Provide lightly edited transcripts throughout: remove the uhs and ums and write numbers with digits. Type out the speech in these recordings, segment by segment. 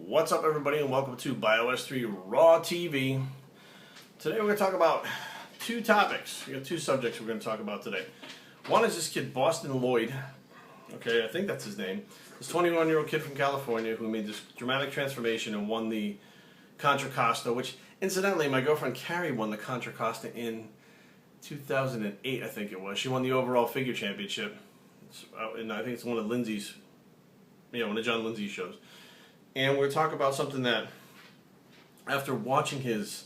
What's up, everybody, and welcome to BioS3 Raw TV. Today we're going to talk about two topics. We got two subjects we're going to talk about today. One is this kid, Bostin Loyd. Okay, I think that's his name. This 21-year-old kid from California who made this dramatic transformation and won the Contra Costa, which, incidentally, my girlfriend Carrie won the Contra Costa in 2008, I think it was. She won the overall figure championship. And I think it's one of Lindsay's, one of John Lindsay's shows. And we're talking about something that, after watching his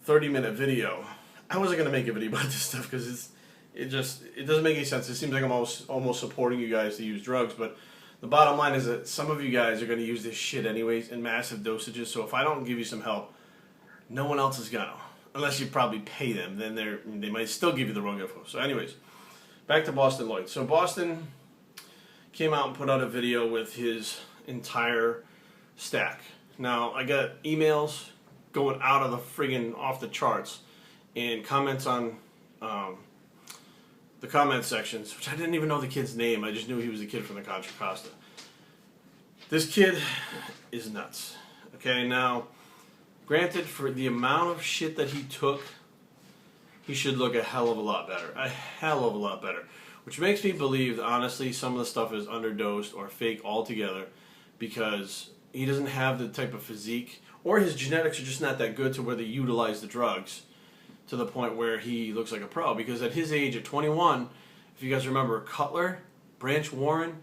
30-minute video, I wasn't going to make a video about this stuff because it doesn't make any sense. It seems like I'm almost supporting you guys to use drugs, but the bottom line is that some of you guys are going to use this shit anyways in massive dosages. So if I don't give you some help, no one else is gonna, unless you probably pay them. Then they might still give you the wrong info. So anyways, back to Bostin Loyd. So Bostin came out and put out a video with his entire stack. Now, I got emails going out of the friggin' off the charts and comments on the comment sections, which I didn't even know the kid's name. I just knew he was the kid from the Contra Costa. This kid is nuts. Okay, now, granted, for the amount of shit that he took, he should look a hell of a lot better. A hell of a lot better. Which makes me believe that, honestly, some of the stuff is underdosed or fake altogether because he doesn't have the type of physique, or his genetics are just not that good to where they utilize the drugs to the point where he looks like a pro. Because at his age, at 21, if you guys remember Cutler, Branch Warren,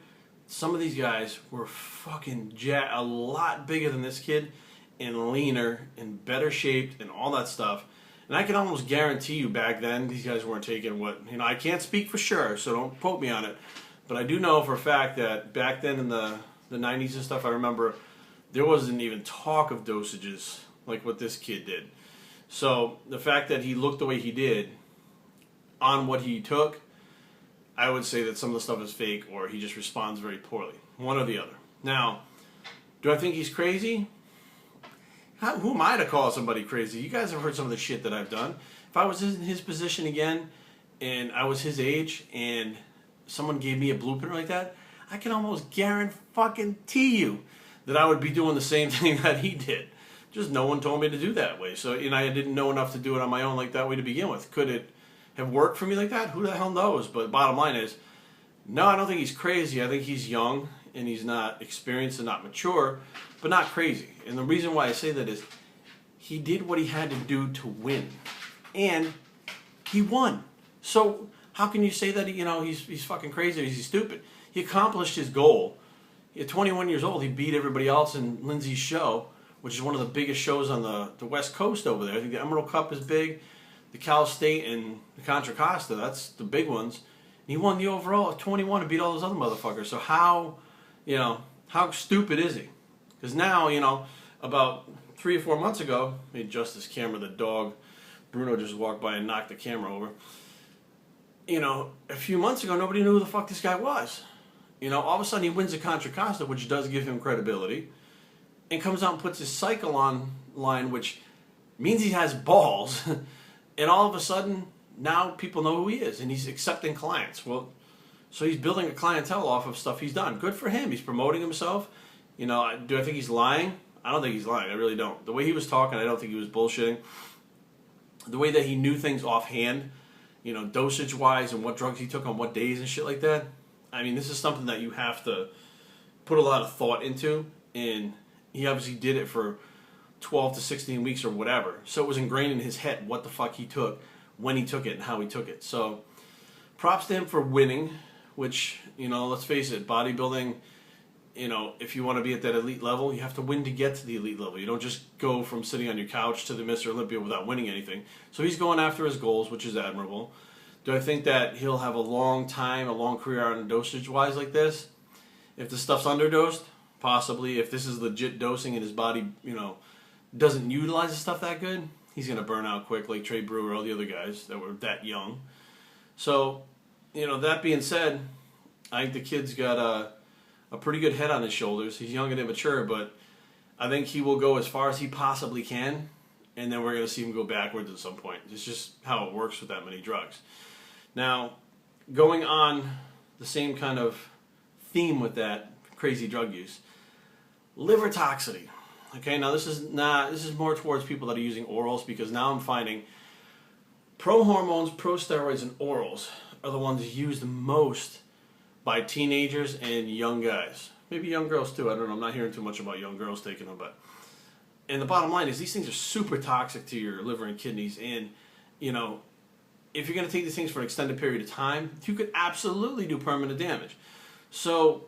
some of these guys were fucking a lot bigger than this kid and leaner and better shaped and all that stuff. And I can almost guarantee you back then these guys weren't taking what, I can't speak for sure, so don't quote me on it. But I do know for a fact that back then in the 90s and stuff, I remember there wasn't even talk of dosages like what this kid did. So the fact that he looked the way he did on what he took, I would say that some of the stuff is fake or he just responds very poorly. One or the other. Now, do I think he's crazy? Who am I to call somebody crazy? You guys have heard some of the shit that I've done. If I was in his position again and I was his age and someone gave me a blueprint like that, I can almost guarantee you that I would be doing the same thing that he did. Just no one told me to do that way. So, I didn't know enough to do it on my own like that way to begin with. Could it have worked for me like that? Who the hell knows? But bottom line is, no, I don't think he's crazy. I think he's young and he's not experienced and not mature, but not crazy. And the reason why I say that is he did what he had to do to win. And he won. So how can you say that he's fucking crazy or he's stupid? He accomplished his goal. At 21 years old, he beat everybody else in Lindsay's show, which is one of the biggest shows on the West Coast over there. I think the Emerald Cup is big, the Cal State and the Contra Costa, that's the big ones. And he won the overall at 21 and beat all those other motherfuckers. So how stupid is he? Because now, about 3 or 4 months ago, let me adjust this camera, the dog, Bruno just walked by and knocked the camera over. A few months ago, nobody knew who the fuck this guy was. All of a sudden he wins the Contra Costa, which does give him credibility, and comes out and puts his cycle online, which means he has balls, and all of a sudden, now people know who he is, and he's accepting clients. Well, so he's building a clientele off of stuff he's done. Good for him. He's promoting himself. Do I think he's lying? I don't think he's lying. I really don't. The way he was talking, I don't think he was bullshitting. The way that he knew things offhand, dosage-wise and what drugs he took on what days and shit like that, this is something that you have to put a lot of thought into, and he obviously did it for 12 to 16 weeks or whatever. So it was ingrained in his head what the fuck he took, when he took it, and how he took it. So props to him for winning, which, let's face it, bodybuilding, if you want to be at that elite level, you have to win to get to the elite level. You don't just go from sitting on your couch to the Mr. Olympia without winning anything. So he's going after his goals, which is admirable. Do I think that he'll have a long career on dosage-wise like this? If the stuff's underdosed, possibly. If this is legit dosing and his body, doesn't utilize the stuff that good, he's going to burn out quick like Trey Brewer, all the other guys that were that young. So, that being said, I think the kid's got a pretty good head on his shoulders. He's young and immature, but I think he will go as far as he possibly can, and then we're going to see him go backwards at some point. It's just how it works with that many drugs. Now, going on the same kind of theme with that crazy drug use, Liver toxicity. Okay, now this is more towards people that are using orals, because now I'm finding pro-hormones, pro-steroids, and orals are the ones used the most by teenagers and young guys. Maybe young girls too, I don't know, I'm not hearing too much about young girls taking them, but... And the bottom line is these things are super toxic to your liver and kidneys, and, you know, if you're going to take these things for an extended period of time, you could absolutely do permanent damage. So,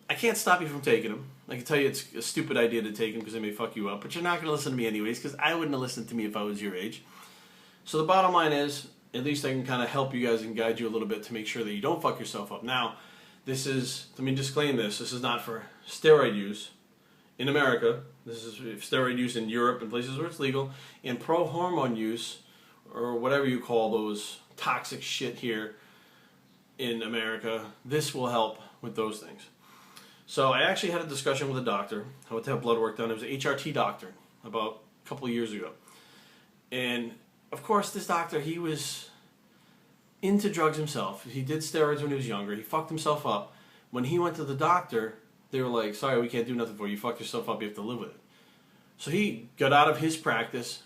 I can't stop you from taking them. I can tell you it's a stupid idea to take them because they may fuck you up, but you're not going to listen to me anyways, because I wouldn't have listened to me if I was your age. So the bottom line is, at least I can kind of help you guys and guide you a little bit to make sure that you don't fuck yourself up. Now, this is, let me disclaim this is not for steroid use in America. This is steroid use in Europe and places where it's legal, and pro-hormone use, or whatever you call those toxic shit here in America. This will help with those things. So I actually had a discussion with a doctor. I went to have blood work done. It was an HRT doctor about a couple of years ago. And of course, this doctor, he was into drugs himself. He did steroids when he was younger. He fucked himself up. When he went to the doctor, they were like, sorry, we can't do nothing for you. You fucked yourself up. You have to live with it. So he got out of his practice,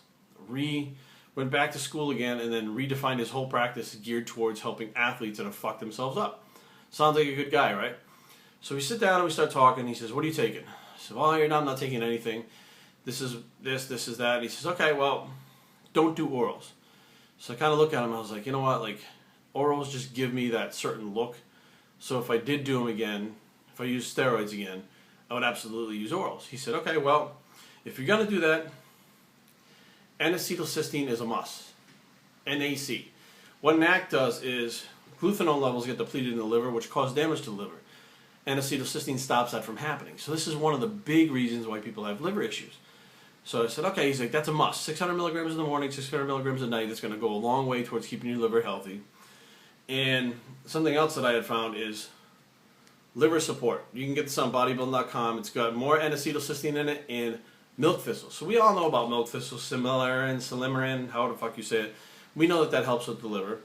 went back to school again, and then redefined his whole practice geared towards helping athletes that have fucked themselves up. Sounds like a good guy, right? So we sit down and we start talking. He says, what are you taking? I said, well, I'm not taking anything. This is that. And he says, okay, well, don't do orals. So I kind of look at him and I was like, you know what, like, orals just give me that certain look. So if I did do them again, if I use steroids again, I would absolutely use orals. He said, okay, well, if you're going to do that, N-acetylcysteine is a must. NAC. What NAC does is glutathione levels get depleted in the liver, which cause damage to the liver. N-acetylcysteine stops that from happening. So this is one of the big reasons why people have liver issues. So I said, okay, he's like, that's a must. 600 milligrams in the morning, 600 milligrams at night. That's going to go a long way towards keeping your liver healthy. And something else that I had found is liver support. You can get this on bodybuilding.com. It's got more N-acetylcysteine in it and milk thistle. So we all know about milk thistle, silymarin, how the fuck you say it. We know that that helps with the liver.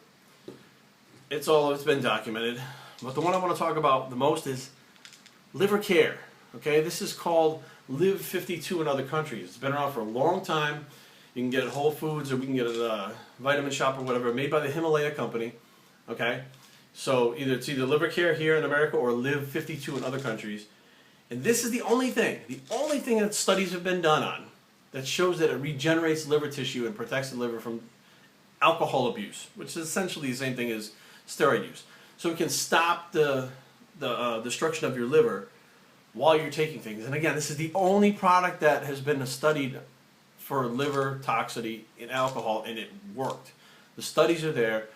It's been documented. But the one I want to talk about the most is liver care. Okay, this is called Live 52 in other countries. It's been around for a long time. You can get it at Whole Foods, or we can get it at a Vitamin Shop or whatever, made by the Himalaya company. Okay, so it's either liver care here in America or Live 52 in other countries. And this is the only thing that studies have been done on that shows that it regenerates liver tissue and protects the liver from alcohol abuse, which is essentially the same thing as steroid use. So it can stop the destruction of your liver while you're taking things. And again, this is the only product that has been studied for liver toxicity in alcohol, and it worked. The studies are there.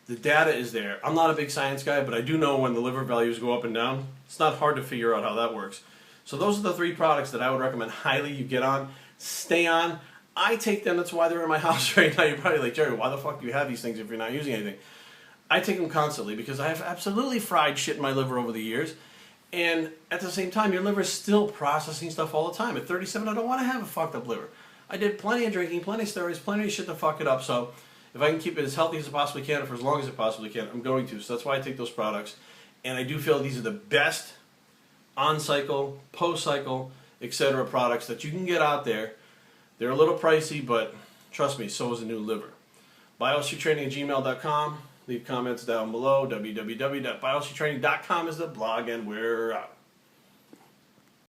The data is there. I'm not a big science guy, but I do know when the liver values go up and down. It's not hard to figure out how that works. So those are the 3 products that I would recommend highly you get on. Stay on. I take them. That's why they're in my house right now. You're probably like, Jerry, why the fuck do you have these things if you're not using anything? I take them constantly because I have absolutely fried shit in my liver over the years. And at the same time, your liver is still processing stuff all the time. At 37, I don't want to have a fucked up liver. I did plenty of drinking, plenty of steroids, plenty of shit to fuck it up. So if I can keep it as healthy as I possibly can for as long as I possibly can, I'm going to. So that's why I take those products. And I do feel these are the best on-cycle, post-cycle, etc. products that you can get out there. They're a little pricey, but trust me, so is a new liver. bioctraining@gmail.com. Leave comments down below. www.bioctraining.com is the blog, and we're out.